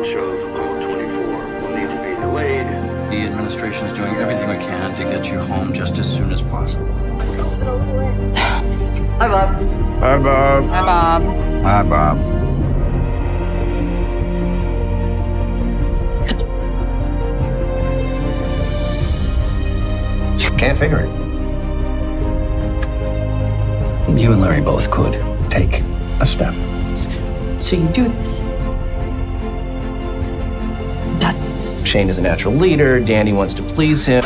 launch of Apollo 24 will need to be delayed. The administration is doing everything we can to get you home just as soon as possible. Hi, Bob. Hi, Bob. Hi, Bob. Hi, Bob. Can't figure it. You and Larry both could take a step. So you do this. Shane is a natural leader. Danny wants to please him.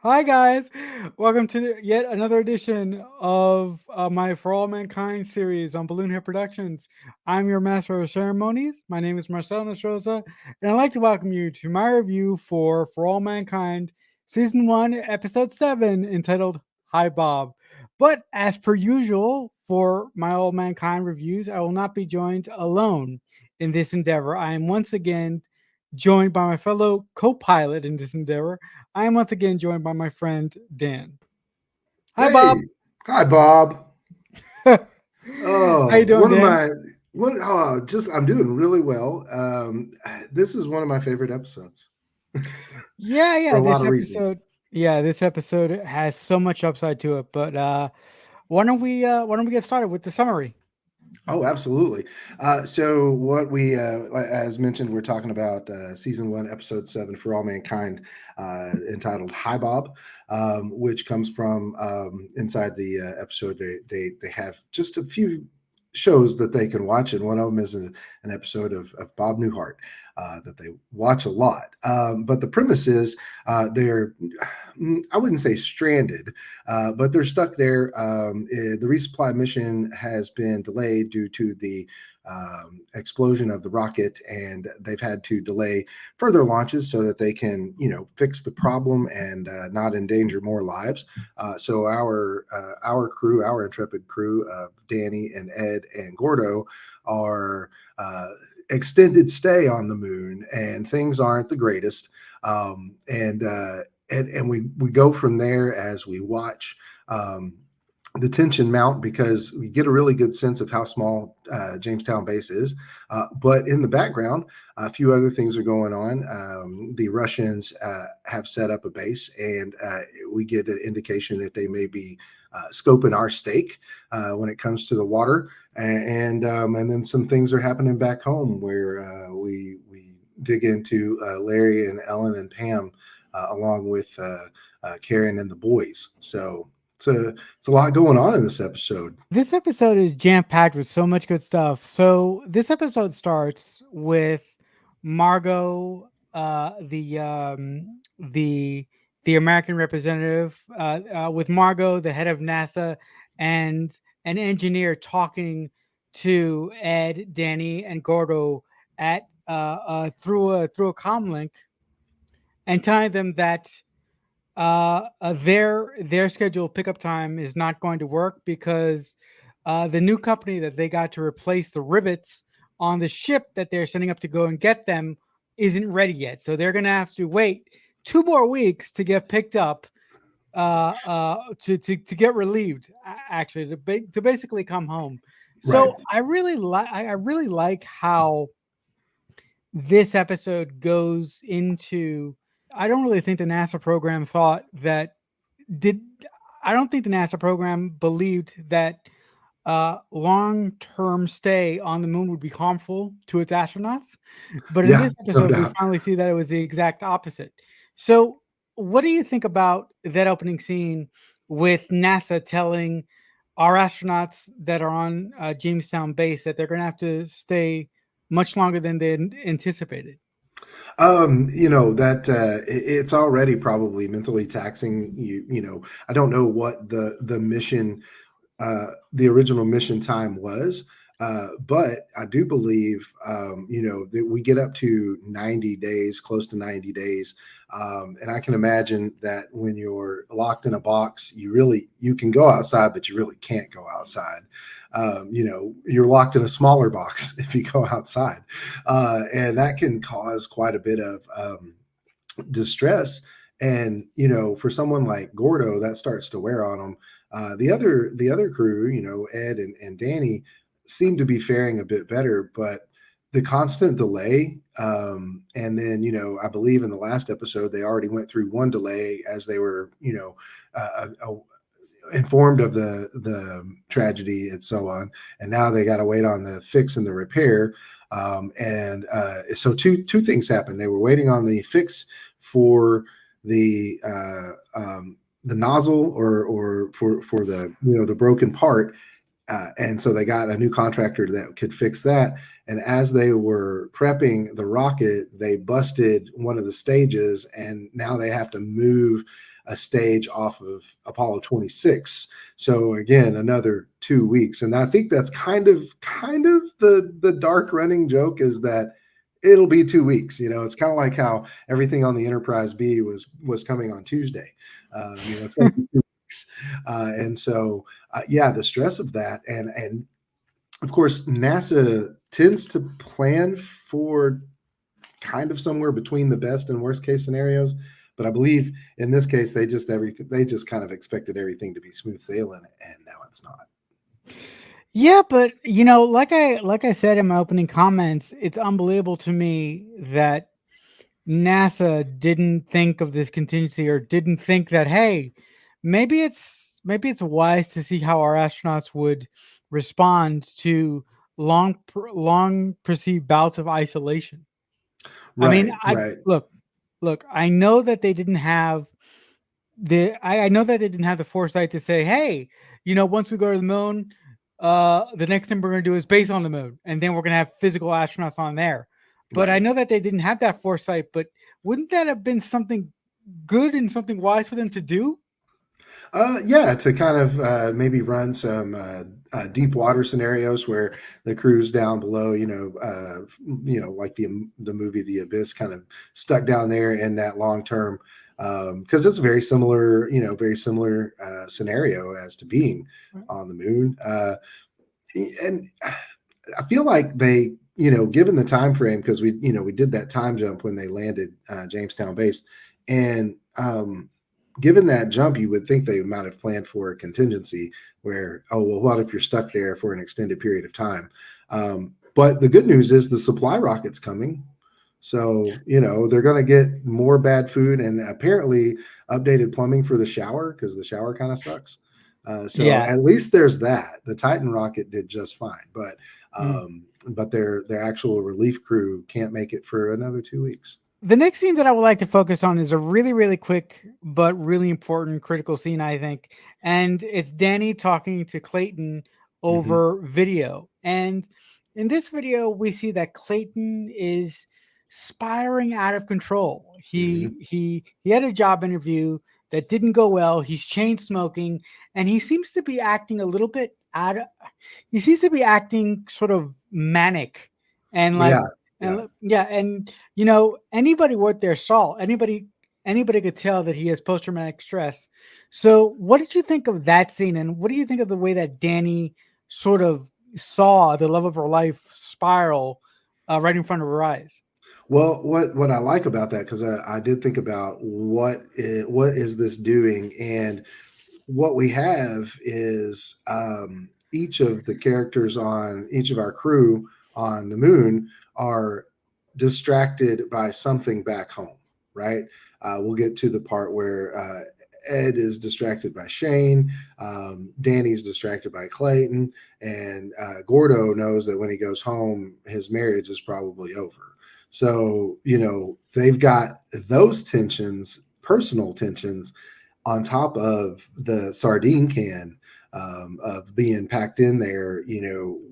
Hi guys, welcome to yet another edition of my For All Mankind series on Balloon Hit Productions. I'm your master of ceremonies. My name is Marcelo Nostroza, and I'd like to welcome you to my review for All Mankind Season 1, Episode 7, entitled Hi Bob. But as per usual for my All Mankind reviews, I will not be joined alone in this endeavor. I am once again joined by my fellow co-pilot in this endeavor. I am once again joined by my friend Dan. Hi, hey. Bob. Hi, Bob. How you doing, Dan? I'm doing really well. This is one of my favorite episodes. Yeah. For a lot of reasons. This episode has so much upside to it. But why don't we get started with the summary? Oh, absolutely. So what we, as mentioned, we're talking about Season 1, Episode 7, For All Mankind, entitled Hi Bob, which comes from inside the episode. They have just a few shows that they can watch, and one of them is an episode of Bob Newhart that they watch a lot. But the premise is they're, I wouldn't say stranded, but they're stuck there. The resupply mission has been delayed due to the explosion of the rocket, and they've had to delay further launches so that they can, fix the problem and not endanger more lives. So our crew, our intrepid crew of Danny and Ed and Gordo are extended stay on the moon, and things aren't the greatest. And we go from there as we watch the tension mount, because we get a really good sense of how small Jamestown base is. But in the background, a few other things are going on. The Russians have set up a base, and we get an indication that they may be scoping our stake when it comes to the water. And then some things are happening back home where we dig into Larry and Ellen and Pam, along with Karen and the boys. So it's a lot going on in this episode. This episode is jam-packed with so much good stuff. So this episode starts with Margot, the American representative, with Margot, the head of NASA, and an engineer talking to Ed, Danny, and Gordo at through a comm link, and telling them that their scheduled pickup time is not going to work because the new company that they got to replace the rivets on the ship that they're sending up to go and get them isn't ready yet. So they're going to have to wait 2 more weeks to get picked up, to get relieved, actually, to basically come home. So Right. I really like how this episode goes into. I don't really think the NASA program I don't think the NASA program believed that long-term stay on the moon would be harmful to its astronauts. But in this episode, we finally see that it was the exact opposite. So what do you think about that opening scene with NASA telling our astronauts that are on Jamestown base that they're going to have to stay much longer than they anticipated? It's already probably mentally taxing. I don't know what the mission, the original mission time was, but I do believe, that we get up to 90 days, close to 90 days. And I can imagine that when you're locked in a box, you can go outside, but you really can't go outside. You're locked in a smaller box if you go outside. And that can cause quite a bit of distress And for someone like Gordo, that starts to wear on him. The other crew, Ed and Danny, seem to be faring a bit better, but the constant delay, and then I believe in the last episode they already went through one delay as they were informed of the tragedy and so on, and now they got to wait on the fix and the repair. So two things happened. They were waiting on the fix for the nozzle or for the the broken part, and so they got a new contractor that could fix that. And as they were prepping the rocket, they busted one of the stages, and now they have to move a stage off of Apollo 26. So again, another 2 weeks. And I think that's kind of the dark running joke, is that it'll be 2 weeks. It's kind of like how everything on the Enterprise B was coming on Tuesday. It's going to be 2 weeks. And so, the stress of that. And of course, NASA tends to plan for kind of somewhere between the best and worst case scenarios. But I believe in this case, they just kind of expected everything to be smooth sailing, and now it's not. Yeah, but like I said in my opening comments, it's unbelievable to me that NASA didn't think of this contingency, or didn't think that, hey, maybe it's wise to see how our astronauts would respond to long perceived bouts of isolation. I mean, Right. Look, I know that they didn't have I know that they didn't have the foresight to say, hey, once we go to the moon, the next thing we're going to do is base on the moon, and then we're going to have physical astronauts on there. But I know that they didn't have that foresight. But wouldn't that have been something good and something wise for them to do? To kind of maybe run some deep water scenarios where the crew's down below, like the movie The Abyss, kind of stuck down there in that long term, because it's a very similar scenario as to being on the moon. And I feel like they, given the time frame, because we did that time jump when they landed Jamestown base, and given that jump, you would think they might have planned for a contingency where, oh, well, what if you're stuck there for an extended period of time? But the good news is the supply rocket's coming. So, they're going to get more bad food and apparently updated plumbing for the shower, because the shower kind of sucks. At least there's that. The Titan rocket did just fine, but their actual relief crew can't make it for another 2 weeks. The next scene that I would like to focus on is a really, really quick but really important critical scene, I think. And it's Danny talking to Clayton over video. And in this video, we see that Clayton is spiraling out of control. He had a job interview that didn't go well. He's chain smoking, and he seems to be acting a little bit he seems to be acting sort of manic and like. And anybody worth their salt, anybody could tell that he has post-traumatic stress. So what did you think of that scene, and what do you think of the way that Danny sort of saw the love of her life spiral right in front of her eyes? Well, what I like about that, because I did think about what is this doing, and what we have is each of the characters on each of our crew on the moon are distracted by something back home, right? We'll get to the part where Ed is distracted by Shane, Danny's distracted by Clayton, and Gordo knows that when he goes home, his marriage is probably over. So, they've got those tensions, personal tensions, on top of the sardine can of being packed in there,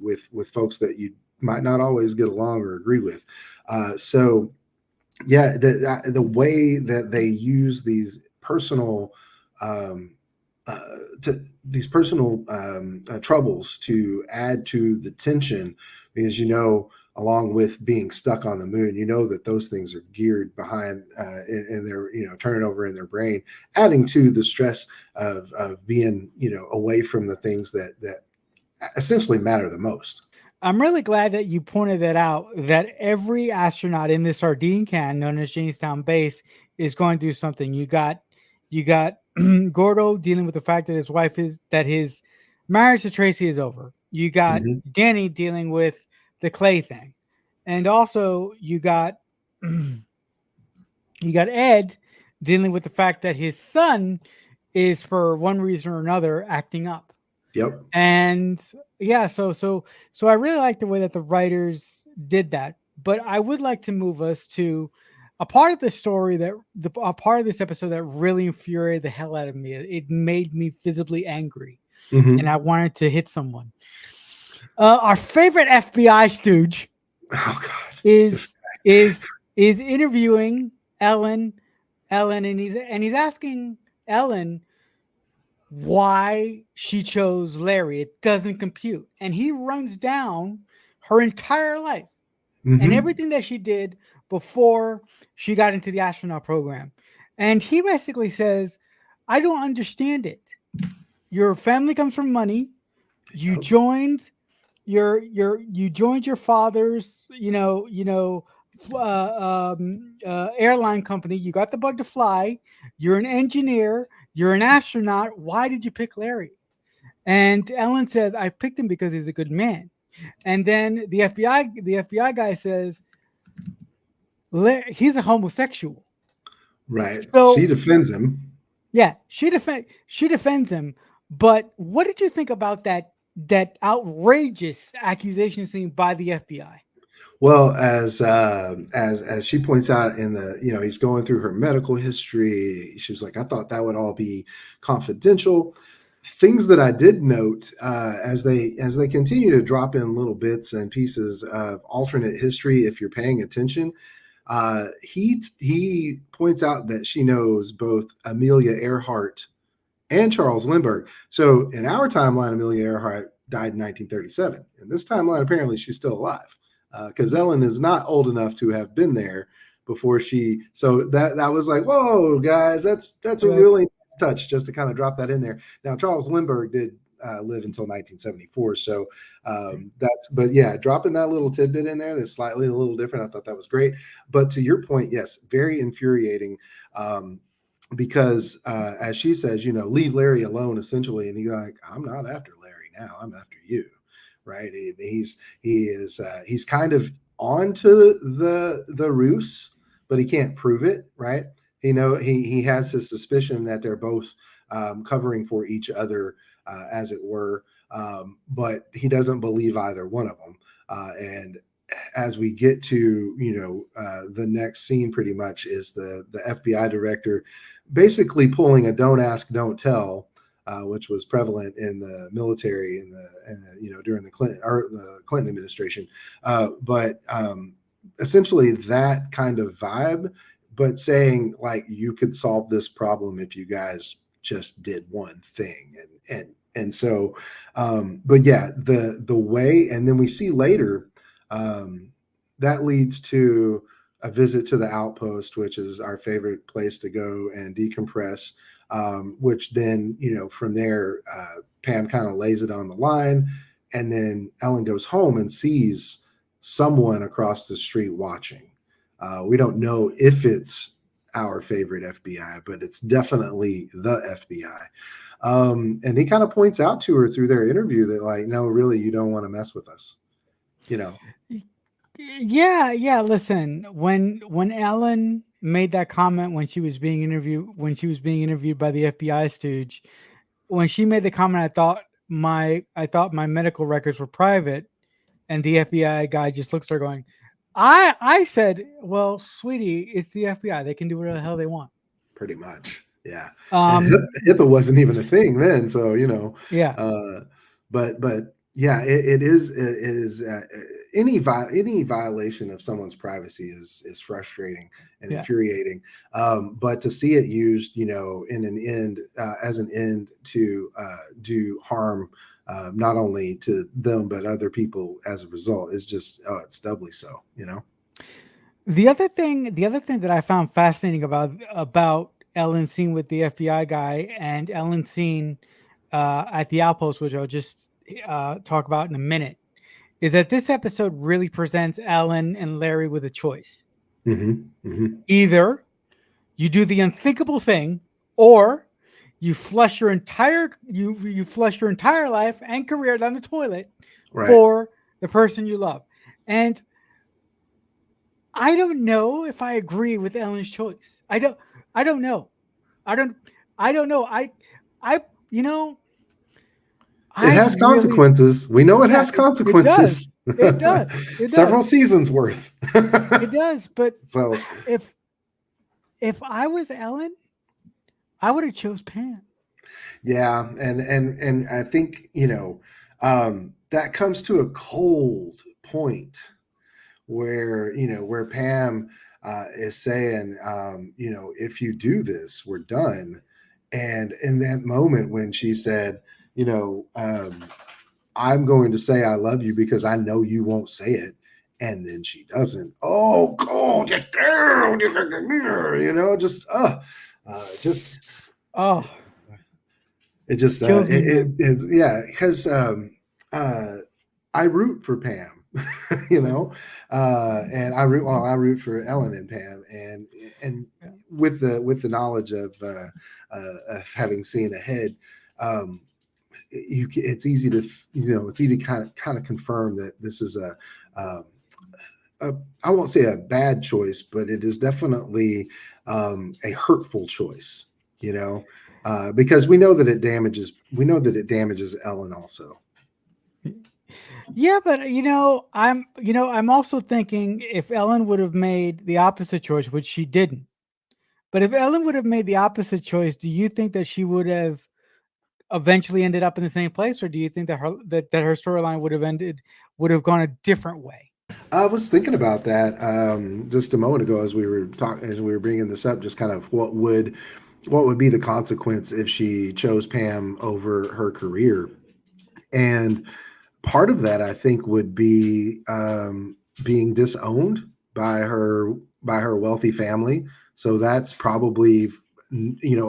with folks that you might not always get along or agree with. The way that they use these personal troubles to add to the tension, because along with being stuck on the moon, that those things are geared behind and they're turning over in their brain, adding to the stress of being away from the things that essentially matter the most. I'm really glad that you pointed that out, that every astronaut in this sardine can known as Jamestown base is going through something. You got Gordo dealing with the fact that his marriage to Tracy is over. You got Mhm. Danny dealing with the Clay thing, and also you got you got Ed dealing with the fact that his son is, for one reason or another, acting up. Yep. And yeah, so I really like the way that the writers did that. But I would like to move us to a part of the story a part of this episode that really infuriated the hell out of me. It made me visibly angry, and Mhm. I wanted to hit someone. Our favorite FBI stooge Oh God. This- is interviewing Ellen, and he's asking Ellen why she chose Larry. It doesn't compute. And he runs down her entire life and Mhm. everything that she did before she got into the astronaut program. And he basically says, I don't understand it. Your family comes from money. You Yep. joined you joined your father's, airline company. You got the bug to fly. You're an engineer. You're an astronaut. Why did you pick Larry? And Ellen says, I picked him because he's a good man. And then the FBI guy says, he's a homosexual. Right. She So defends him. yeah, she defends him. But what did you think about that outrageous accusation seen by the FBI? Well, as she points out in the, he's going through her medical history. She was like, I thought that would all be confidential. Things that I did note as they continue to drop in little bits and pieces of alternate history, if you're paying attention, he points out that she knows both Amelia Earhart and Charles Lindbergh. So in our timeline, Amelia Earhart died in 1937. In this timeline, apparently she's still alive because Ellen is not old enough to have been there before she. So that was like, whoa, guys, that's a really nice touch just to kind of drop that in there. Now Charles Lindbergh did live until 1974. So but yeah, dropping that little tidbit in there that's slightly a little different. I thought that was great. But to your point, yes, very infuriating. Because as she says, leave Larry alone, essentially, and he's like, I'm not after Larry now, I'm after you, right? He's kind of onto the ruse, but he can't prove it, right? He has his suspicion that they're both covering for each other, as it were, but he doesn't believe either one of them. And as we get to the next scene, pretty much is the FBI director basically pulling a "don't ask, don't tell," which was prevalent in the military during the Clinton administration. But essentially that kind of vibe, but saying like you could solve this problem if you guys just did one thing, and so, but yeah, the way, and then we see later that leads to a visit to the outpost, which is our favorite place to go and decompress. Which then, from there, Pam kind of lays it on the line, and then Ellen goes home and sees someone across the street watching. We don't know if it's our favorite FBI, but it's definitely the FBI. And he kind of points out to her through their interview that, like, no, really, you don't want to mess with us. Yeah. Listen, when Ellen made that comment when she was being interviewed by the FBI stooge, when she made the comment, I thought my medical records were private, and the FBI guy just looks at her going, I said, well, sweetie, it's the FBI. They can do whatever the hell they want. Pretty much. Yeah. Um, And HIPAA wasn't even a thing then. So, yeah. But yeah, it is any violation of someone's privacy is frustrating and infuriating. But to see it used, in an end, as an end to do harm, not only to them but other people as a result, is just it's doubly so. The other thing that I found fascinating about Ellen's scene with the FBI guy and Ellen's scene at the outpost, which I'll just talk about in a minute, is that this episode really presents Ellen and Larry with a choice. Mm-hmm. Mm-hmm. Either you do the unthinkable thing, or you flush your entire you flush your entire life and career down the toilet Right. for the person you love. And I don't know if I agree with Ellen's choice. I don't know. I don't I don't know. I you know, It I has really consequences. We know it yeah, has it does. consequences. It does. It does. Several seasons worth. It does. But So if if I was Ellen, I would have chose Pam. yeah, and I think that comes to a cold point where where Pam is saying, if you do this, we're done. And in that moment when she said, I'm going to say I love you because I know you won't say it. And then she doesn't. Oh, cold, just just Oh, it just kills me, it man. is because uh, I root for Pam, and I root for Ellen and Pam, and Yeah. with the knowledge of having seen ahead, um, it's easy to it's easy to kind of confirm that this is um, a I won't say a bad choice, but it is definitely a hurtful choice, because we know that it damages Ellen also. Yeah, but I'm also thinking if Ellen would have made the opposite choice, which she didn't. But if Ellen would have made the opposite choice, do you think that she would have eventually ended up in the same place, or do you think that her storyline would have gone a different way? I was thinking about that just a moment ago as we were bringing this up, just kind of what would be the consequence if she chose Pam over her career. And part of that, I think, would be being disowned by her wealthy family. So that's probably,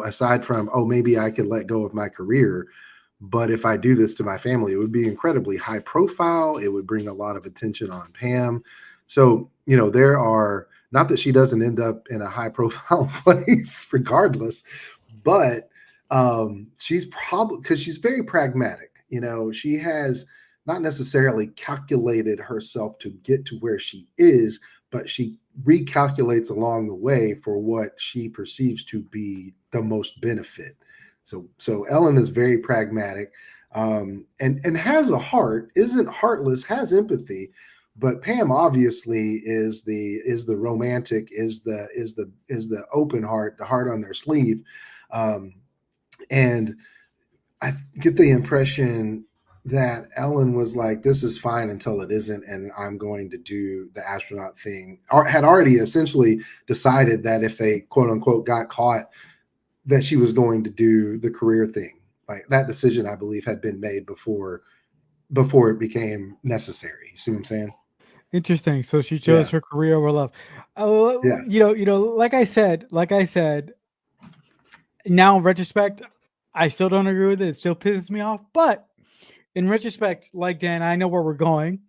aside from, oh, maybe I could let go of my career, but if I do this to my family, it would be incredibly high profile. It would bring a lot of attention on Pam. So, there are, not that she doesn't end up in a high profile place regardless, but she's probably, because she's very pragmatic. She has not necessarily calculated herself to get to where she is, but she recalculates along the way for what she perceives to be the most benefit. So Ellen is very pragmatic, and has a heart, isn't heartless, has empathy, but Pam obviously is the romantic, is the open heart, the heart on their sleeve, um, and I get the impression that Ellen was like, "This is fine until it isn't, and I'm going to do the astronaut thing." Or had already essentially decided that if they quote unquote got caught, that she was going to do the career thing. Like that decision, I believe, had been made before it became necessary. You see what I'm saying? Interesting. So she chose Yeah, her career over love. yeah, Like I said, now in retrospect, I still don't agree with it. It still pisses me off. But in retrospect, like Dan, I know where we're going,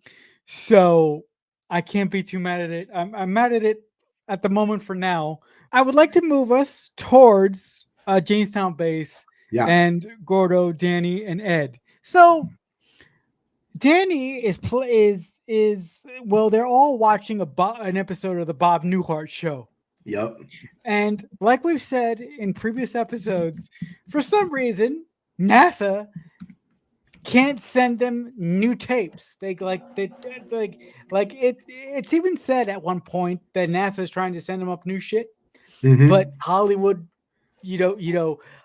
so I can't be too mad at it. I'm mad at it at the moment for now. I would like to move us towards Jamestown base yeah. and Gordo, Danny, and Ed. So Danny is well, they're all watching an episode of the Bob Newhart show. Yep. And like we've said in previous episodes, for some reason, NASA can't send them new tapes. It's even said at one point that NASA is trying to send them up new shit, but Hmm. Hollywood,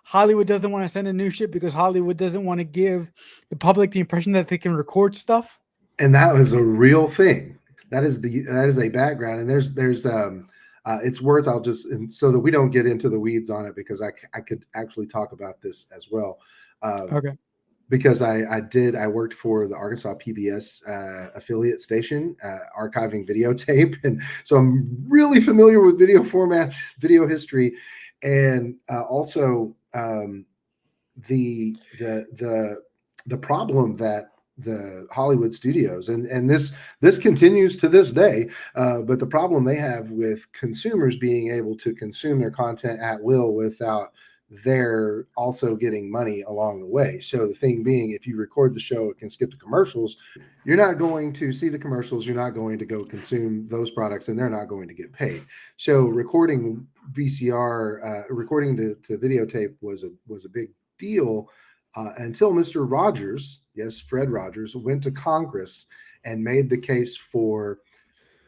Hollywood doesn't want to send a new shit because Hollywood doesn't want to give the public the impression that they can record stuff. And that was a real thing. That is a background, and it's worth. I'll just, and so that we don't get into the weeds on it, because I could actually talk about this as well. Um, Okay. because I worked for the Arkansas PBS affiliate station, archiving videotape, and so I'm really familiar with video formats, video history, and also the problem that the Hollywood studios, and this continues to this day. But the problem they have with consumers being able to consume their content at will without they're also getting money along the way. So the thing being, if you record the show, it can skip the commercials. You're not going to see the commercials. You're not going to go consume those products, and they're not going to get paid. So recording VCR, recording to videotape was a big deal until Mr. Rogers, yes, Fred Rogers, went to Congress and made the case for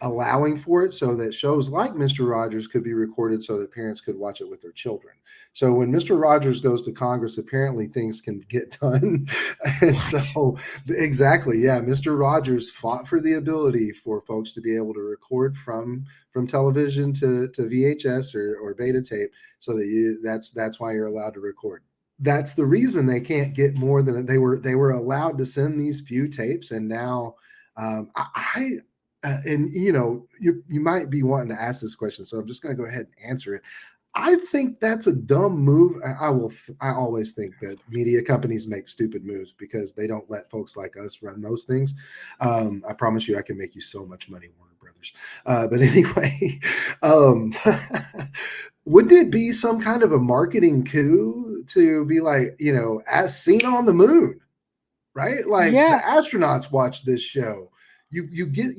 allowing for it so that shows like Mr. Rogers could be recorded so that parents could watch it with their children. So when Mr. Rogers goes to Congress, apparently things can get done. And so exactly, yeah, Mr. Rogers fought for the ability for folks to be able to record from television to VHS or beta tape, so that that's why you're allowed to record. That's the reason they can't get more than they were allowed to send these few tapes, and now and you might be wanting to ask this question, so I'm just going to go ahead and answer it. I think that's a dumb move. I always think that media companies make stupid moves because they don't let folks like us run those things. I promise you, I can make you so much money, Warner Brothers. But anyway, wouldn't it be some kind of a marketing coup to be like, as seen on the moon, right? Like the astronauts watch this show. You get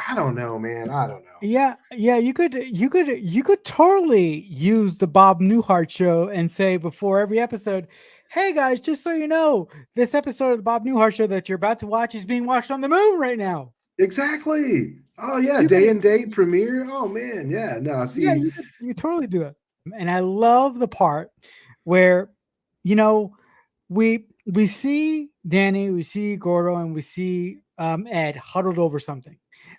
I don't know, man. I don't know. Yeah, you could totally use the Bob Newhart show and say before every episode, hey guys, just so you know, this episode of the Bob Newhart show that you're about to watch is being watched on the moon right now. Exactly. Oh yeah, day and date premiere. Oh man, yeah. No, see, yeah, you totally do it. And I love the part where, we see Danny, we see Gordo, and we see Ed huddled over something.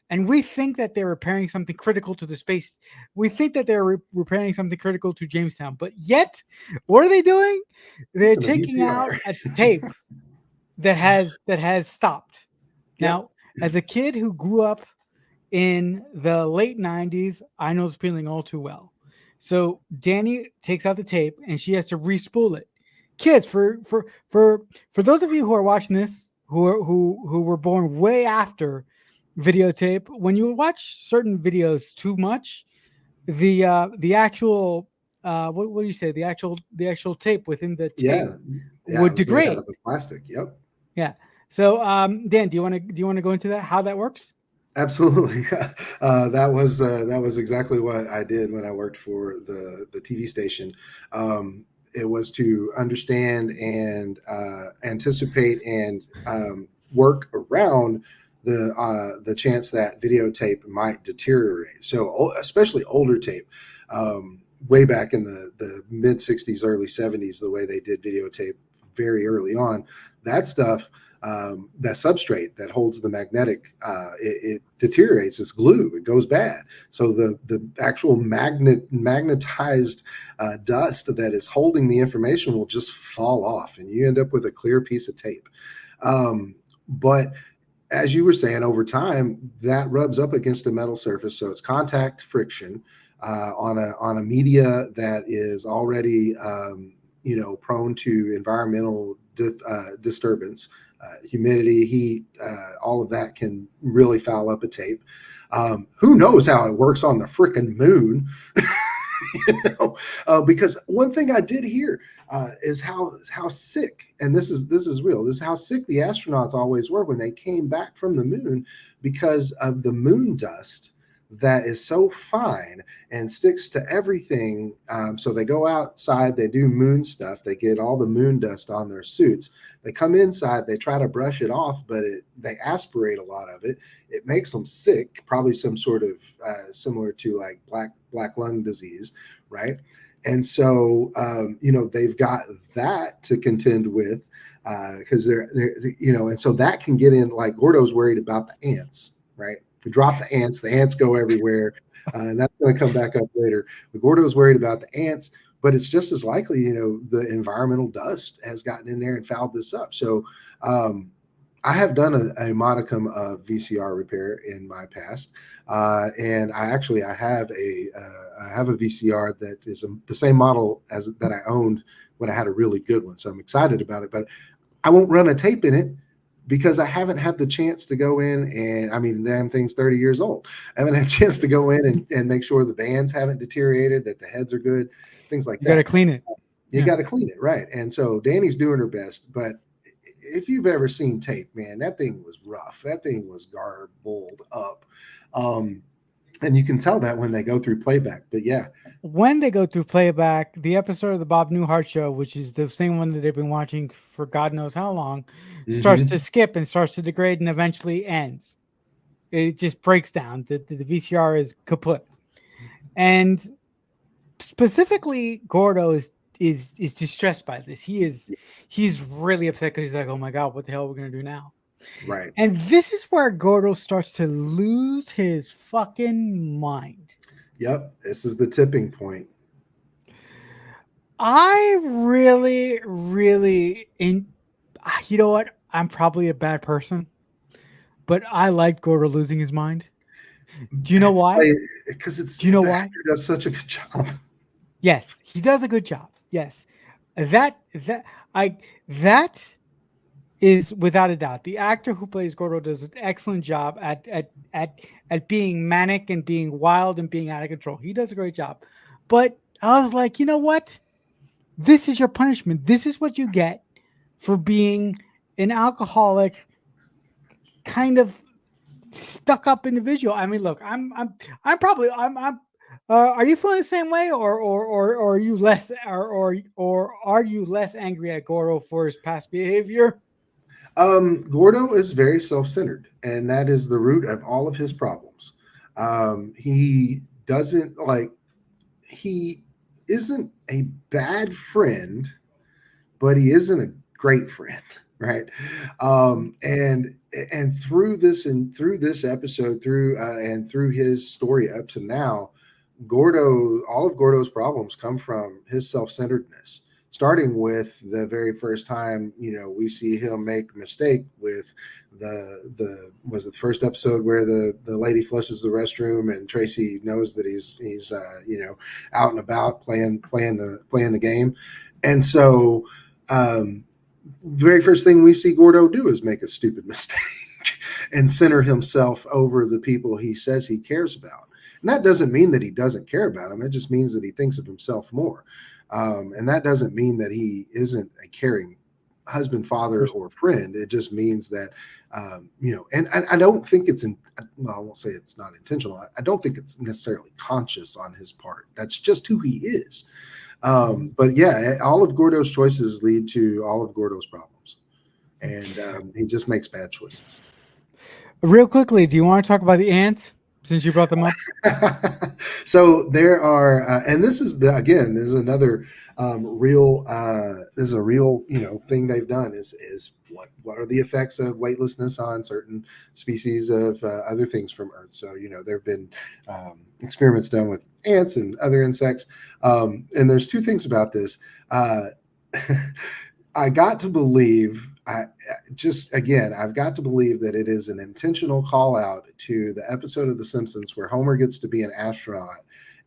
And we think that they're repairing something critical to the space. We think that they're repairing something critical to Jamestown. But yet, what are they doing? They're taking out a tape that has stopped. Yep. Now, as a kid who grew up in the late 90s, I know this feeling all too well. So Danny takes out the tape and she has to re-spool it. Kids, for those of you who are watching this, who were born way after videotape, when you watch certain videos too much, the actual what do you say, the actual tape within the tape would degrade out of plastic. Yep. Yeah. So Dan, do you want to go into that, how that works? Absolutely. That was exactly what I did when I worked for the TV station. It was to understand and anticipate and work around the chance that videotape might deteriorate. So especially older tape, way back in the mid 60s, early 70s, the way they did videotape very early on, that stuff, that substrate that holds the magnetic, it deteriorates. It's glue. It goes bad. So the actual magnetized dust that is holding the information will just fall off, and you end up with a clear piece of tape. But as you were saying, over time, that rubs up against a metal surface, so it's contact friction on a media that is already prone to environmental disturbance. Humidity, heat, all of that can really foul up a tape. Who knows how it works on the frickin' moon? Because one thing I did hear is how sick, and this is real. This is how sick the astronauts always were when they came back from the moon, because of the moon dust that is so fine and sticks to everything. So they go outside, they do moon stuff, they get all the moon dust on their suits. They come inside, they try to brush it off, but they aspirate a lot of it. It makes them sick, probably some sort of similar to like black lung disease, right? And so they've got that to contend with because they're and so that can get in. Like Gordo's worried about the ants, right? If we drop the ants go everywhere, and that's going to come back up later. But Gordo's worried about the ants, but it's just as likely, the environmental dust has gotten in there and fouled this up. So I have done a modicum of VCR repair in my past, and I have a VCR that is the same model as that I owned when I had a really good one. So I'm excited about it, but I won't run a tape in it because I haven't had the chance to go in and I mean, damn thing's 30 years old. I haven't had a chance to go in and make sure the bands haven't deteriorated, that the heads are good, things like You got to that. clean it. You Yeah. got to clean it, right? And so Danny's doing her best, but if you've ever seen tape, man, that thing was rough. That thing was garbled up. And you can tell that when they go through playback. But yeah, When they go through playback, the episode of the Bob Newhart show, which is the same one that they've been watching for God knows how long, starts to skip and starts to degrade and eventually ends. It just breaks down. The VCR is kaput. And specifically, Gordo is distressed by this. He's really upset because he's like, oh my God, what the hell are we gonna do now? right. And this is where Gordo starts to lose his fucking mind. Yep. This is the tipping point. I really, you know what? I'm probably a bad person, but I liked Gordo losing his mind. Do you know why? Because it's Do you know the why? actor does such a good job. Yes, he does a good job. Yes, that is without a doubt. The actor who plays Gordo does an excellent job at being manic and being wild and being out of control. He does a great job. But I was like, you know what? This is your punishment. This is what you get for being an alcoholic, kind of stuck up individual. I mean, look, I'm probably are you feeling the same way, or are you less, or are you less angry at Gordo for his past behavior? Gordo is very self-centered, and that is the root of all of his problems. He doesn't like he isn't a bad friend, but he isn't a great friend, right? And through this episode, and through his story up to now, Gordo, all of Gordo's problems come from his self-centeredness. Starting with the very first time, we see him make a mistake with was it the first episode where the lady flushes the restroom and Tracy knows that he's out and about playing the game, and so very first thing we see Gordo do is make a stupid mistake and center himself over the people he says he cares about. And that doesn't mean that he doesn't care about them. It just means that he thinks of himself more. And that doesn't mean that he isn't a caring husband, father, or friend. It just means that, and I don't think well, I won't say it's not intentional. I don't think it's necessarily conscious on his part. That's just who he is. But yeah, all of Gordo's choices lead to all of Gordo's problems. And he just makes bad choices. Real quickly, do you want to talk about the ants? Since you brought them up. So there are, and this is another real thing they've done is what are the effects of weightlessness on certain species of other things from Earth. So there have been experiments done with ants and other insects, and there's two things about this. I got to believe, I've got to believe that it is an intentional call out to the episode of The Simpsons where Homer gets to be an astronaut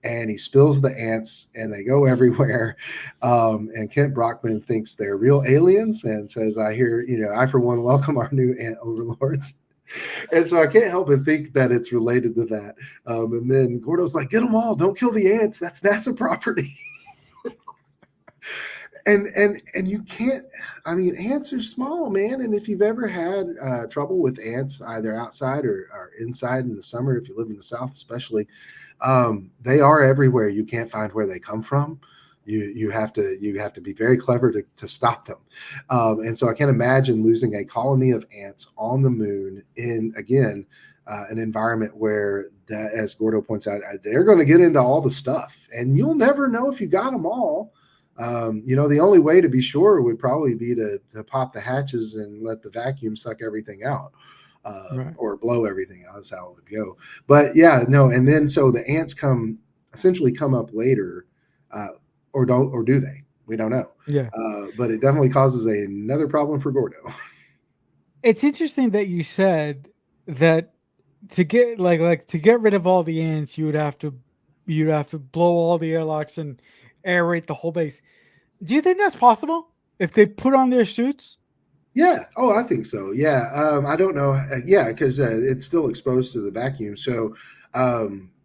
and he spills the ants and they go everywhere. And Kent Brockman thinks they're real aliens and says, I for one welcome our new ant overlords. And so I can't help but think that it's related to that. And then Gordo's like, get them all, don't kill the ants. That's NASA property. And you can't, ants are small, man. And if you've ever had trouble with ants, either outside or inside in the summer, if you live in the South, especially, they are everywhere. You can't find where they come from. You have to be very clever to stop them. And so I can't imagine losing a colony of ants on the moon in, again, an environment where, as Gordo points out, they're going to get into all the stuff and you'll never know if you got them all. The only way to be sure would probably be to pop the hatches and let the vacuum suck everything out, or blow everything out. That's how it would go. But yeah, no. And then so the ants come up later, or do they? We don't know. Yeah. But it definitely causes another problem for Gordo. It's interesting that you said that to get to get rid of all the ants, you'd have to blow all the airlocks and aerate the whole base. Do you think that's possible if they put on their suits? Yeah. Oh, I think so. Yeah. I don't know. Yeah, because it's still exposed to the vacuum. So,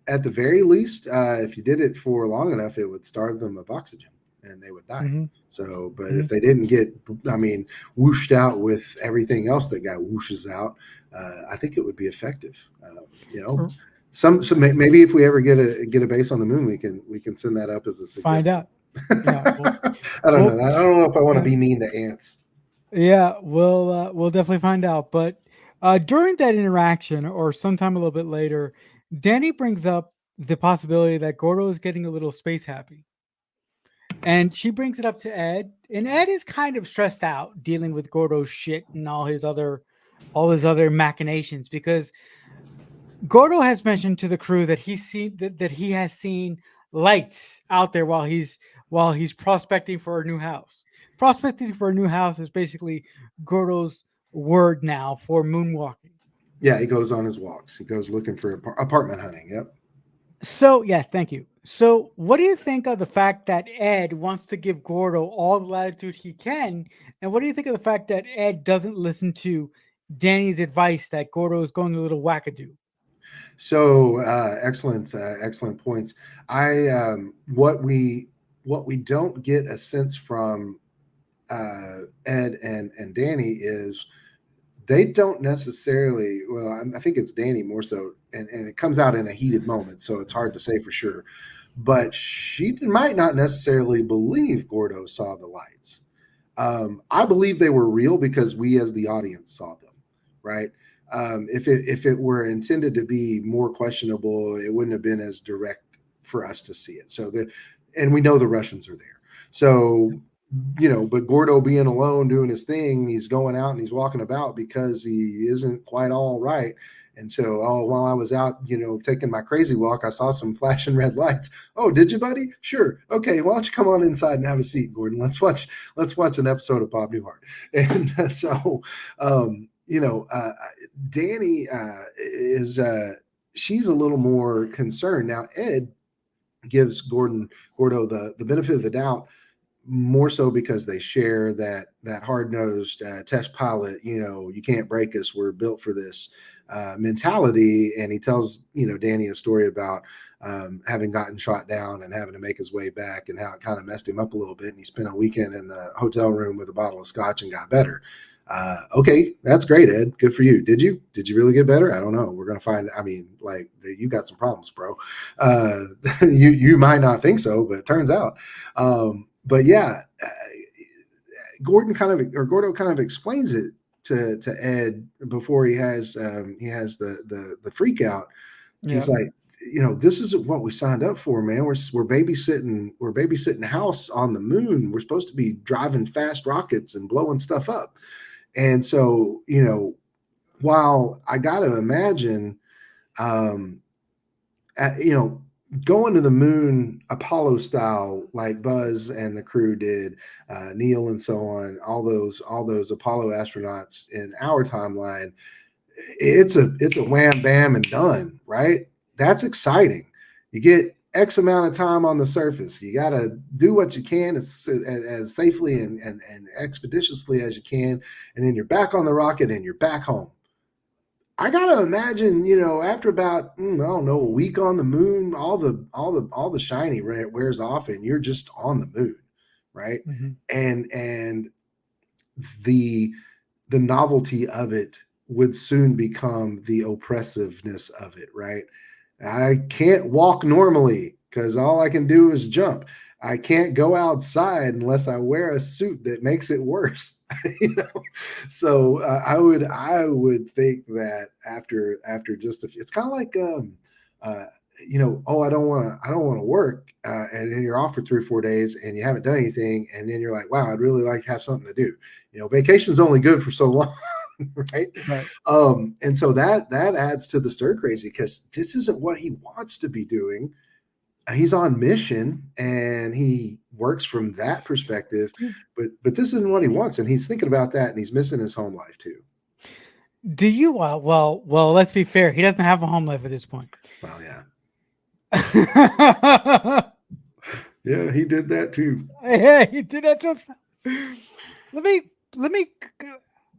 at the very least, if you did it for long enough, it would starve them of oxygen and they would die. Hmm. So, but Hmm. if they didn't get, I mean, whooshed out with everything else that got whooshes out, I think it would be effective. You know, maybe if we ever get a base on the moon, we can send that up as a Find suggestion. out. Yeah. Well, I don't know. well, I don't know if I want to yeah. be mean to ants. Yeah, we'll definitely find out. But during that interaction, or sometime a little bit later, Danny brings up the possibility that Gordo is getting a little space happy, and she brings it up to Ed, and Ed is kind of stressed out dealing with Gordo's shit and all his other machinations because Gordo has mentioned to the crew that that he has seen lights out there while he's prospecting for a new house. Prospecting for a new house is basically Gordo's word now for moonwalking. Yeah, he goes on his walks. He goes looking for apartment hunting. Yep. So yes, thank you. So what do you think of the fact that Ed wants to give Gordo all the latitude he can, and what do you think of the fact that Ed doesn't listen to Danny's advice that Gordo is going a little wackadoo? So excellent points. I what we don't get a sense from Ed and Danny is they don't necessarily. Well, I think it's Danny more so, and it comes out in a heated moment, so it's hard to say for sure. But she might not necessarily believe Gordo saw the lights. I believe they were real because we, as the audience, saw them. Right. If it were intended to be more questionable, it wouldn't have been as direct for us to see it. And we know the Russians are there. So, but Gordo being alone doing his thing, he's going out and he's walking about because he isn't quite all right. And so, while I was out, taking my crazy walk, I saw some flashing red lights. Oh, did you, buddy? Sure. Okay. Why don't you come on inside and have a seat, Gordon? Let's watch an episode of Bob Newhart. And so, Danny is she's a little more concerned now. Ed gives Gordo the benefit of the doubt more so because they share that hard-nosed test pilot, you can't break us, we're built for this mentality. And he tells Danny a story about having gotten shot down and having to make his way back and how it kind of messed him up a little bit, and he spent a weekend in the hotel room with a bottle of scotch and got better. Okay, that's great, Ed. Good for you. Did you really get better? I don't know. We're gonna find. I mean, like you got some problems, bro. You might not think so, but it turns out. But yeah, Gordo kind of explains it to Ed before he has the freak out. Yeah. He's like, this isn't what we signed up for, man. We're babysitting house on the moon. We're supposed to be driving fast rockets and blowing stuff up. And so, while I got to imagine, um, going to the moon Apollo style, like Buzz and the crew did, Neil and so on, all those Apollo astronauts in our timeline, it's a wham bam and done, right? That's exciting. You get X amount of time on the surface. You got to do what you can as safely and expeditiously as you can, and then you're back on the rocket and you're back home. I gotta imagine, after about I don't know, a week on the moon, all the shiny wears off, and you're just on the moon, right? Hmm. And the novelty of it would soon become the oppressiveness of it, right? I can't walk normally because all I can do is jump. I can't go outside unless I wear a suit that makes it worse. So I would think that after just it's kind of like I don't want to work, and then you're off for 3 or 4 days and you haven't done anything, and then you're like, wow, I'd really like to have something to do. Vacation's only good for so long. Right. Right. And so that adds to the stir crazy because this isn't what he wants to be doing. He's on mission and he works from that perspective, but this isn't what he wants, and he's thinking about that, and he's missing his home life too. Do you? Well. Let's be fair. He doesn't have a home life at this point. Well, yeah. Yeah, he did that too. Yeah, he did that to himself. Let me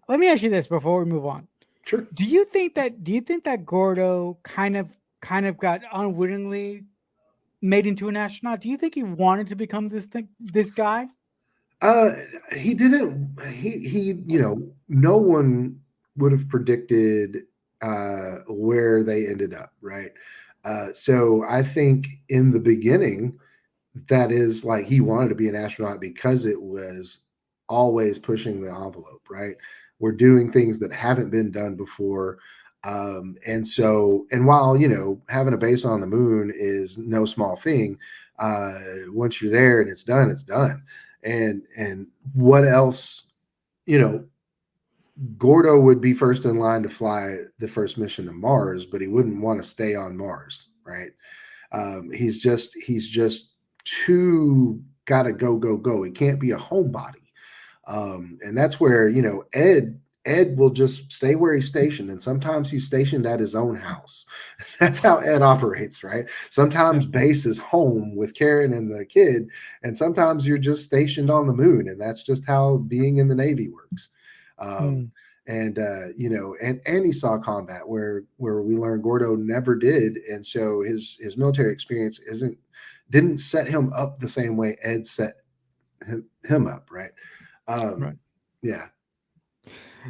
let me ask you this before we move on. Sure. Do you think that Gordo kind of got unwittingly made into an astronaut? Do you think he wanted to become this guy? Uh, he didn't. He. No one would have predicted where they ended up, right? So I think in the beginning, that is like he wanted to be an astronaut because it was always pushing the envelope, right? We're doing things that haven't been done before. And while, having a base on the moon is no small thing, once you're there and it's done, it's done. And what else, you know, Gordo would be first in line to fly the first mission to Mars, but he wouldn't want to stay on Mars, right? He's just too gotta go go go. He can't be a homebody, and that's where Ed will just stay where he's stationed, and sometimes he's stationed at his own house. That's how Ed operates, right? Sometimes base is home with Karen and the kid, and sometimes you're just stationed on the moon, and that's just how being in the Navy works. Um, and he saw combat where we learned Gordo never did, and so his military experience didn't set him up the same way Ed set him up, right? Right. Yeah.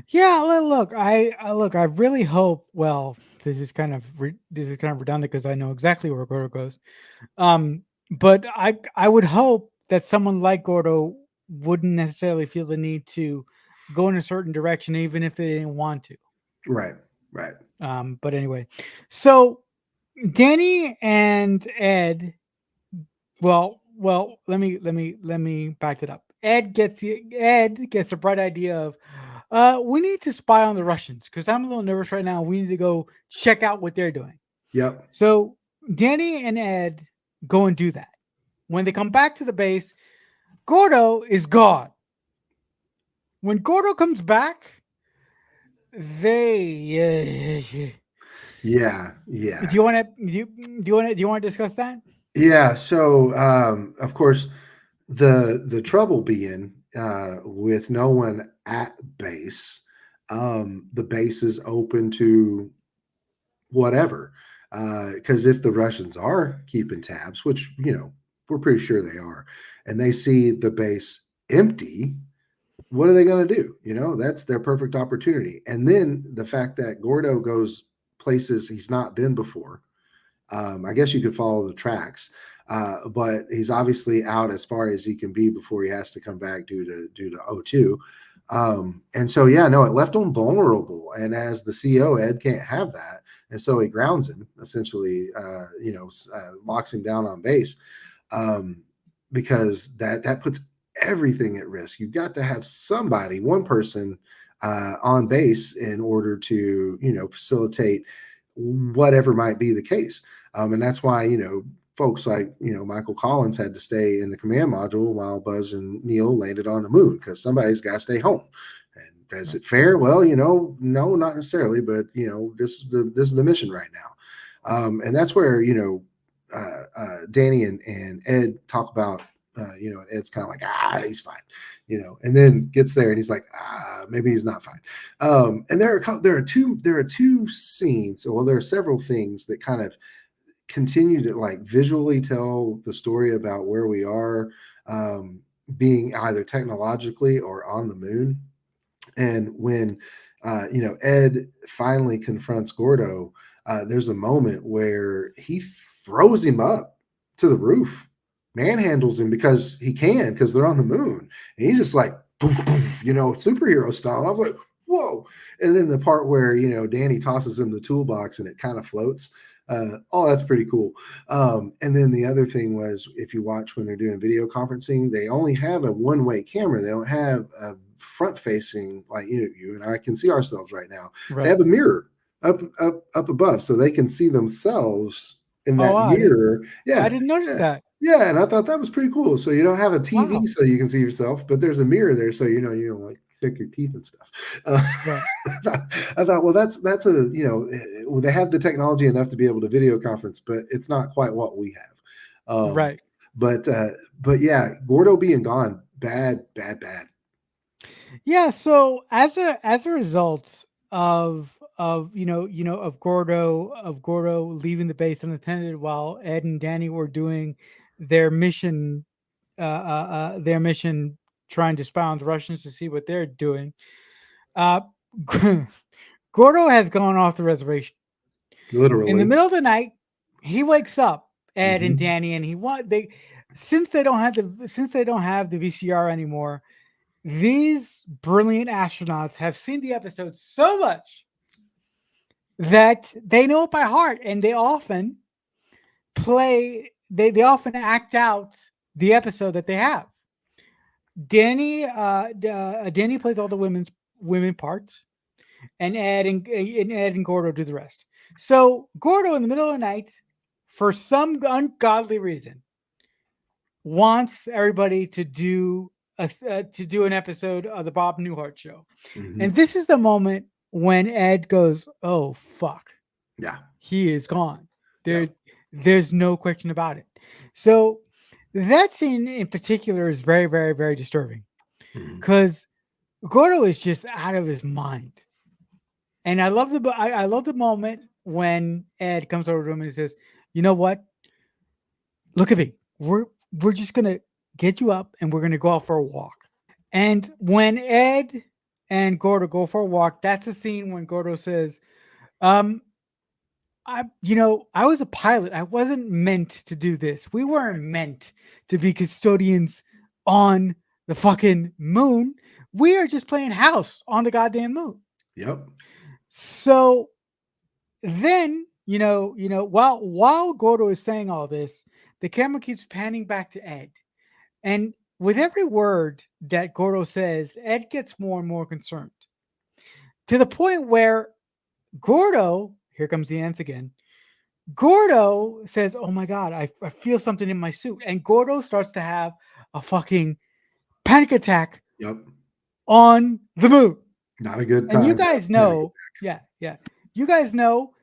Yeah, look, I really hope. Well, this is kind of redundant because I know exactly where Gordo goes. But I would hope that someone like Gordo wouldn't necessarily feel the need to go in a certain direction, even if they didn't want to. Right. But anyway, so Danny and Ed. Well. Let me back it up. Ed gets a bright idea of, we need to spy on the Russians because I'm a little nervous right now. We need to go check out what they're doing. Yep. So Danny and Ed go and do that. When they come back to the base, Gordo is gone. When Gordo comes back, they Yeah. Do you want to discuss that? Yeah. So of course the trouble being with no one at base, the base is open to whatever. Because if the Russians are keeping tabs, which we're pretty sure they are, and they see the base empty, what are they going to do? That's their perfect opportunity. And then the fact that Gordo goes places he's not been before, I guess you could follow the tracks, but he's obviously out as far as he can be before he has to come back due to O2. And so, yeah, no, it left him vulnerable. And as the CEO, Ed can't have that. And so he grounds him, essentially, locks him down on base, because that puts everything at risk. You've got to have somebody, one person on base in order to, facilitate whatever might be the case. And that's why, folks like, Michael Collins had to stay in the command module while Buzz and Neil landed on the moon, because somebody's got to stay home. And is it fair? Well, no, not necessarily, but this is the mission right now. And that's where, Danny and Ed talk about, and Ed's kind of like, he's fine, and then gets there and he's like, maybe he's not fine. And there are two scenes. Well, there are several things that kind of continue to like visually tell the story about where we are, being either technologically or on the moon. And when Ed finally confronts Gordo, there's a moment where he throws him up to the roof, manhandles him because they're on the moon, and he's just like, poof, poof, superhero style. And I was like, whoa. And then the part where Danny tosses him the toolbox and it kind of floats. That's pretty cool. And then the other thing was, if you watch when they're doing video conferencing, they only have a one-way camera. They don't have a front-facing, like you and I can see ourselves right now. Right. They have a mirror up above, so they can see themselves in that mirror. I didn't notice that. Yeah, and I thought that was pretty cool. So you don't have a TV so you can see yourself, but there's a mirror there, so you don't like check your teeth and stuff. Right. I thought, well, that's a they have the technology enough to be able to video conference, but it's not quite what we have. Right. But yeah, Gordo being gone, bad. Yeah, so as a result of Gordo leaving the base unattended while Ed and Danny were doing their mission their mission trying to spy on the Russians to see what they're doing. Uh Gordo has gone off the reservation. In the Literally. middle of the night, he wakes up Ed and Mhm. Danny and he want they since they don't have the VCR anymore. These brilliant astronauts have seen the episode so much that they know it by heart, and they often act out the episode that they have. Danny plays all the women parts, and Ed and Gordo do the rest. So Gordo, in the middle of the night, for some ungodly reason, wants everybody to do an episode of the Bob Newhart show. And Mhm. this is the moment when Ed goes, "Oh fuck, Yeah. he is gone." There, Yep. there's no question about it. So that scene in particular is very, very, very disturbing Mhm. because Gordo is just out of his mind. And I love the moment when Ed comes over to him and he says, "You know what? Look at me. We're just gonna get you up and we're gonna go out for a walk." And when Ed and Gordo go for a walk, that's the scene when Gordo says, um, I was a pilot. I wasn't meant to do this. We weren't meant to be custodians on the fucking moon. We are just playing house on the goddamn moon." Yep. So then, while Gordo is saying all this, the camera keeps panning back to Ed. And with every word that Gordo says, Ed gets more and more concerned to the point where Gordo, here comes the ants again. Gordo says, "Oh my God, I feel something in my suit." And Gordo starts to have a fucking panic attack Yep. on the moon. Not a good And you time to have guys a panic know, yeah. You guys know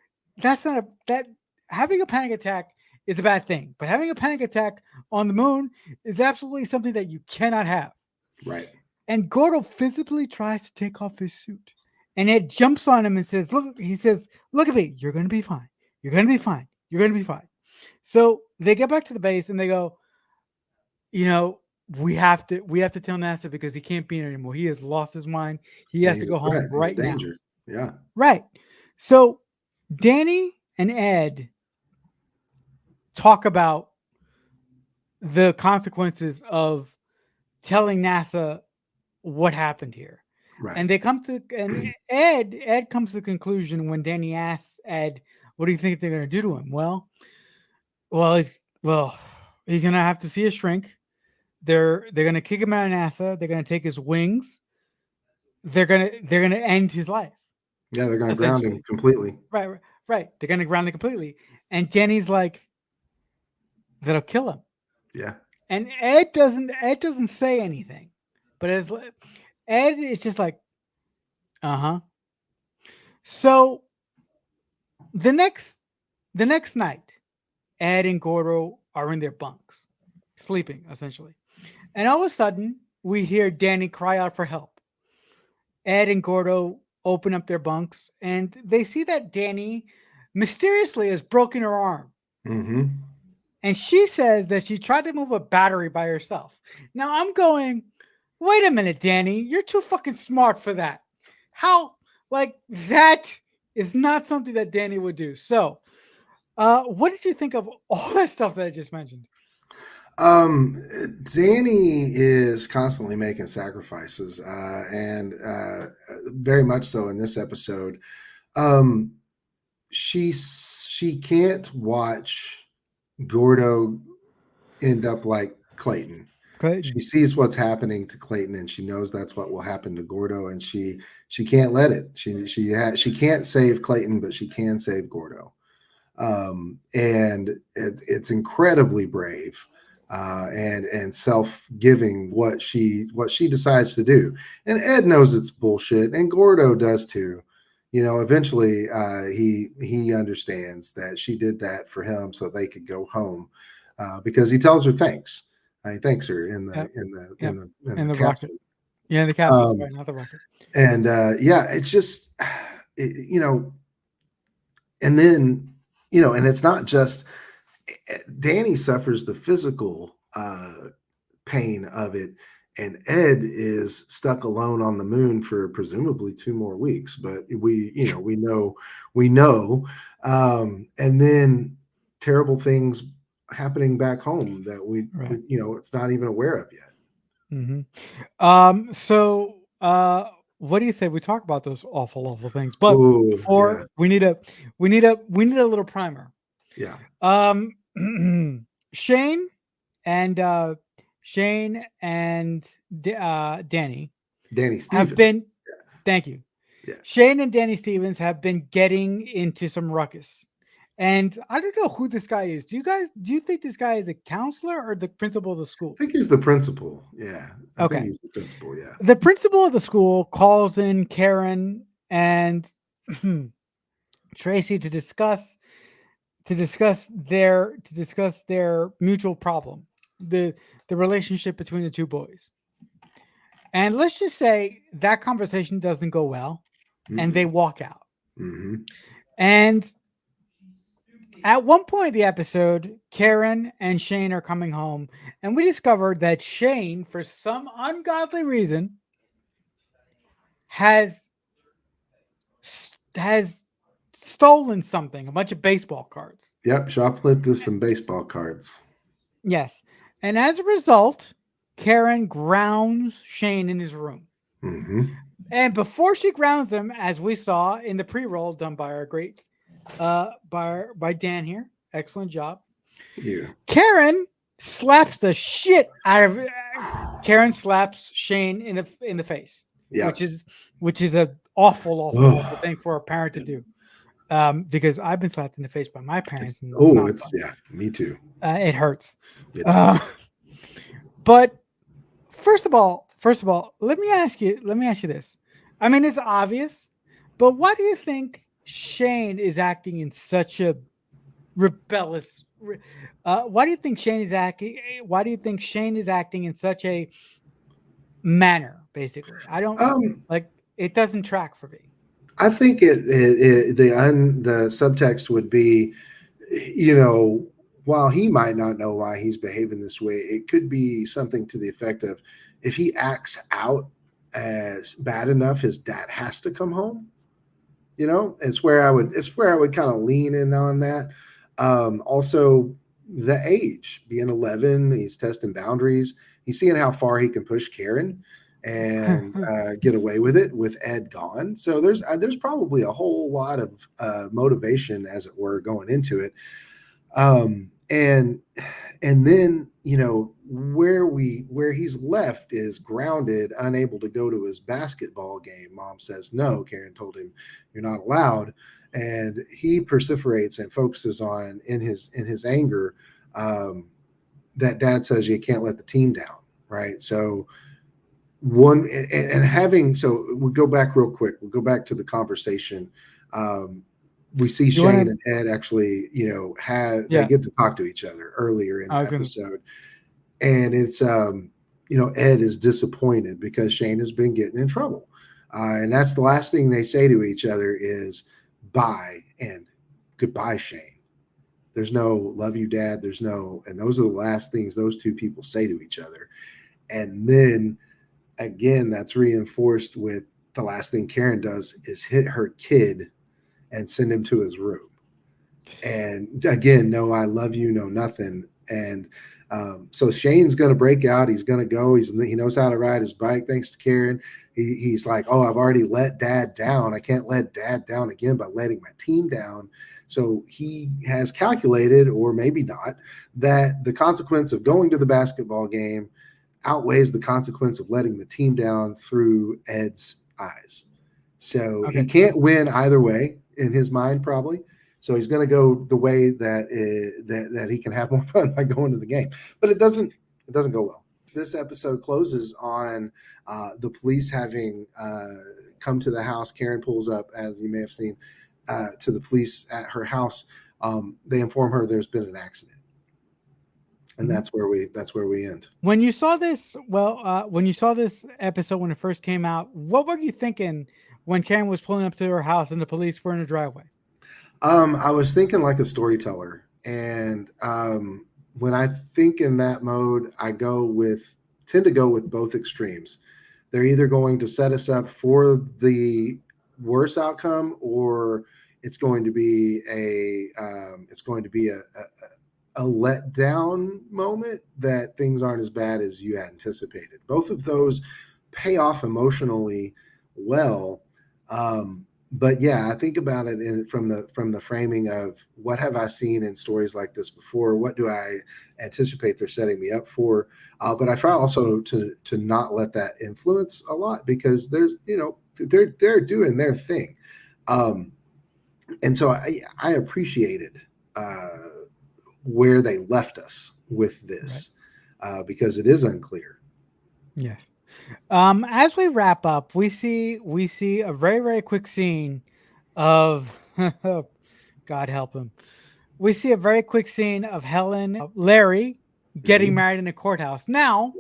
that's not a that having a panic attack is a bad thing. But having a panic attack on the moon is absolutely something that you cannot have. attack. Right. And Gordo physically tries to take off his suit. And Ed jumps on him and says, "Look at me. You're going to be fine. You're going to be fine. You're going to be fine." So they get back to the base and they go, you know, we have to tell NASA because he can't be here anymore. He has lost his mind. He Yeah, has to he's go a threat. home He's a right now. danger. Yeah. Right. So Danny and Ed talk about the consequences of telling NASA what happened here. Right. And they come to and Ed comes to the conclusion when Danny asks Ed, "What do you think they're going to do to him?" Well, he's going to have to see a shrink. They're going to kick him out of NASA. They're going to take his wings. They're going to end his life Yeah, they're going to ground him essentially. completely. Right. They're going to ground him completely. And Danny's like, "That'll kill him." Yeah. And Ed doesn't say anything, but Ed is just like, "Uh-huh." So the next the next night, Ed and Gordo are in their bunks, sleeping essentially. And all of a sudden, we hear Danny cry out for help. Ed and Gordo open up their bunks and they see that Danny mysteriously has broken her arm. Mm-hmm. And she says that she tried to move a battery by herself. Now I'm going, wait a minute, Danny, you're too fucking smart for that. How, like, that is not something that Danny would do. So, what did you think of all that stuff that I just mentioned? Danny is constantly making sacrifices, and very much so in this episode. Um, she can't watch Gordo end up like Clayton. She sees what's happening to Clayton, and she knows that's what will happen to Gordo, and she can't let it. She can't save Clayton, but she can save Gordo, and it's incredibly brave and self-giving what she decides to do. And Ed knows it's bullshit, and Gordo does too. You know, eventually he understands that she did that for him so they could go home, because he tells her thanks. He thanks her in the Yep, in the in yep. the in In the the rocket. capsule. Yeah, the captain, Um, sorry, not the rocket. and yeah, it's just, you know, and then, you know, and it's not just Danny suffers the physical pain of it, and Ed is stuck alone on the moon for presumably 2 more weeks. But we know, and then terrible things happening back home that Right. it's not even aware of yet. So what do you say we talk about those awful things? But Oh yeah, before we need a little primer. yeah. Um Shane and Shane and Danny Danny have Stevens. been, thank you. Yeah. Shane and Danny Stevens have been getting into some ruckus. And I don't know who this guy is. Do you think this guy is a counselor or the principal of the school? I think he's the principal. Yeah, I think Okay. he's the principal. Yeah. The principal of the school calls in Karen and Tracy to discuss their mutual problem, the relationship between the two boys. And let's just say that conversation doesn't go well, and they walk out. Mm-hmm. And at one point in the episode, Karen and Shane are coming home, and we discovered that Shane, for some ungodly reason, has stolen something, a bunch of baseball cards. Yep, shoplifted some baseball cards. Yes. And as a result, Karen grounds Shane in his room. Mm-hmm. And before she grounds him, as we saw in the pre-roll done by our great by Dan here, excellent job. Yeah. Karen slaps the shit out of Karen slaps Shane in the face. Yeah. which is an awful thing for a parent to do. Because I've been slapped in the face by my parents. And It's yeah, me too. It hurts. It does. But first of all, let me ask you this. I mean, it's obvious, but why do you think Shane is acting in such a rebellious? Why do you think Shane is acting? Why do you think Shane is acting in such a manner? Basically, I don't like. It doesn't track for me. I think the subtext would be, while he might not know why he's behaving this way, it could be something to the effect of, if he acts out as bad enough, his dad has to come home. It's where I would kind of lean in on that. Also, the age, being 11, he's testing boundaries. He's seeing how far he can push Karen and get away with it with Ed gone. So there's probably a whole lot of motivation, as it were, going into it. And then where he's left is grounded, unable to go to his basketball game. Mom says no. Karen told him you're not allowed, and he perseverates and focuses on in his anger that dad says you can't let the team down, right? So so we'll go back real quick. We'll go back to the conversation. We see Shane and Ed actually, they get to talk to each other earlier in the episode. And it's, Ed is disappointed because Shane has been getting in trouble. And that's the last thing they say to each other is bye and goodbye, Shane. There's no love you, Dad. And those are the last things those two people say to each other. And then again, that's reinforced with the last thing Karen does is hit her kid and send him to his room. And again, no, I love you, no nothing. And so Shane's going to break out. He's going to go. He knows how to ride his bike thanks to Karen. He's like, oh, I've already let Dad down. I can't let Dad down again by letting my team down. So he has calculated, or maybe not, that the consequence of going to the basketball game outweighs the consequence of letting the team down through Ed's eyes. So he can't win either way in his mind, probably. So he's going to go the way that he can have more fun by going to the game. But it doesn't go well. This episode closes on the police having come to the house. Karen pulls up, as you may have seen, to the police at her house. They inform her there's been an accident. and that's where we end. When you saw this, when you saw this episode when it first came out, what were you thinking when Karen was pulling up to her house and the police were in the driveway? I was thinking like a storyteller, and when I think in that mode, I tend to go with both extremes. They're either going to set us up for the worst outcome, or it's going to be a letdown moment that things aren't as bad as you anticipated. Both of those pay off emotionally well. But yeah, I think about it from the framing of what have I seen in stories like this before? What do I anticipate they're setting me up for? But I try also to not let that influence a lot, because they're doing their thing, and so I appreciated where they left us with this, because it is unclear. Yes. As we wrap up, we see a very, very quick scene of God help him. We see a very quick scene of Helen, Larry getting married in a courthouse. Now,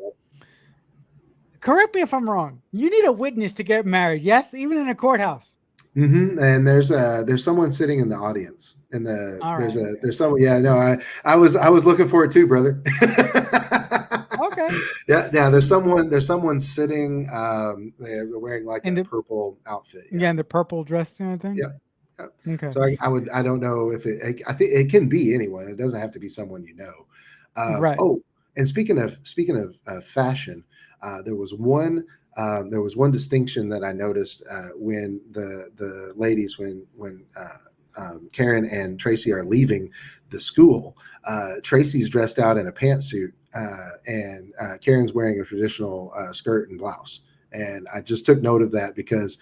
correct me if I'm wrong. You need a witness to get married. Yes, even in a courthouse. And there's someone sitting in the audience, and there's someone. Yeah, no, I was looking for it too, brother. Okay. Yeah. There's someone sitting. They're wearing like a purple outfit. Yeah, in the purple dress and everything. Yeah. Okay. So I don't know if I think it can be anyone. It doesn't have to be someone you know. Right. Oh, and speaking of fashion, there was one distinction that I noticed when the ladies, when Karen and Tracy are leaving the school. Tracy's dressed out in a pantsuit, and Karen's wearing a traditional skirt and blouse. And I just took note of that because,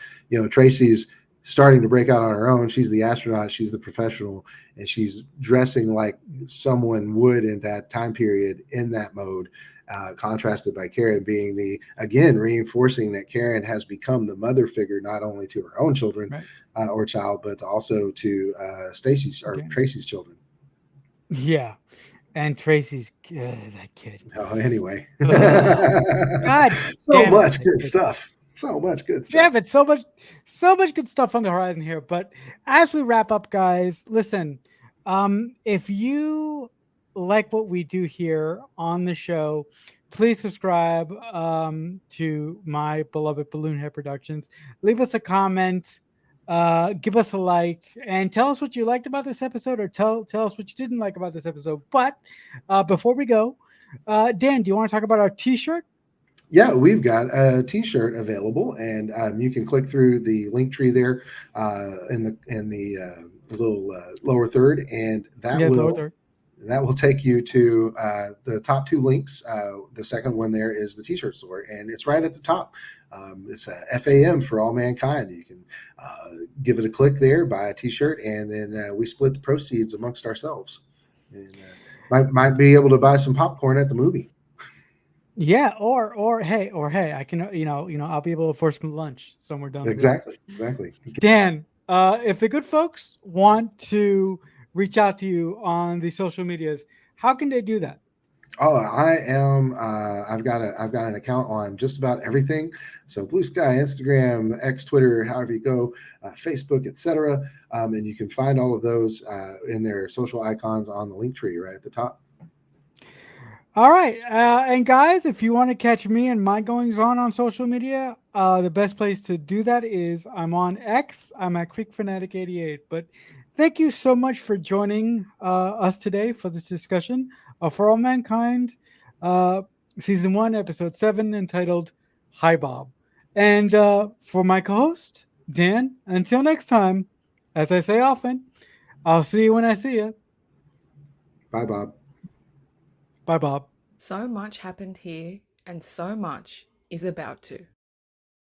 Tracy's starting to break out on her own. She's the astronaut, she's the professional, and she's dressing like someone would in that time period in that mode. Contrasted by Karen being again reinforcing that Karen has become the mother figure, not only to her own children or child, but also to Stacy's or Tracy's children. Yeah. And Tracy's that kid. Oh, anyway. God, so much good stuff. So much good stuff. Yeah, but so much good stuff on the horizon here. But as we wrap up, guys, listen, if you like what we do here on the show, please subscribe to my beloved Balloon Head Productions. Leave us a comment, give us a like, and tell us what you liked about this episode, or tell us what you didn't like about this episode. But before we go, Dan, do you want to talk about our t-shirt? Yeah, we've got a t-shirt available, and you can click through the link tree there in the little lower third, and that will take you to the top two links. The second one there is the t-shirt store, and it's right at the top. It's a FAM for all mankind. You can give it a click there, buy a t-shirt, and then we split the proceeds amongst ourselves. And might be able to buy some popcorn at the movie. Yeah, or hey, I can I'll be able to afford some lunch somewhere down the road. Exactly. Dan, if the good folks want to reach out to you on the social medias, how can they do that? Oh, I am. I've got an account on just about everything. So Blue Sky, Instagram, X, Twitter, however you go, Facebook, etc. And you can find all of those in their social icons on the link tree right at the top. All right. And guys, if you want to catch me and my goings on social media, the best place to do that is I'm on X. I'm at QuickFanatic88. But thank you so much for joining us today for this discussion of For All Mankind, Season 1, Episode 7, entitled Hi Bob. And for my co-host, Dan, until next time, as I say often, I'll see you when I see you. Bye, Bob. Bye, Bob. So much happened here, and so much is about to.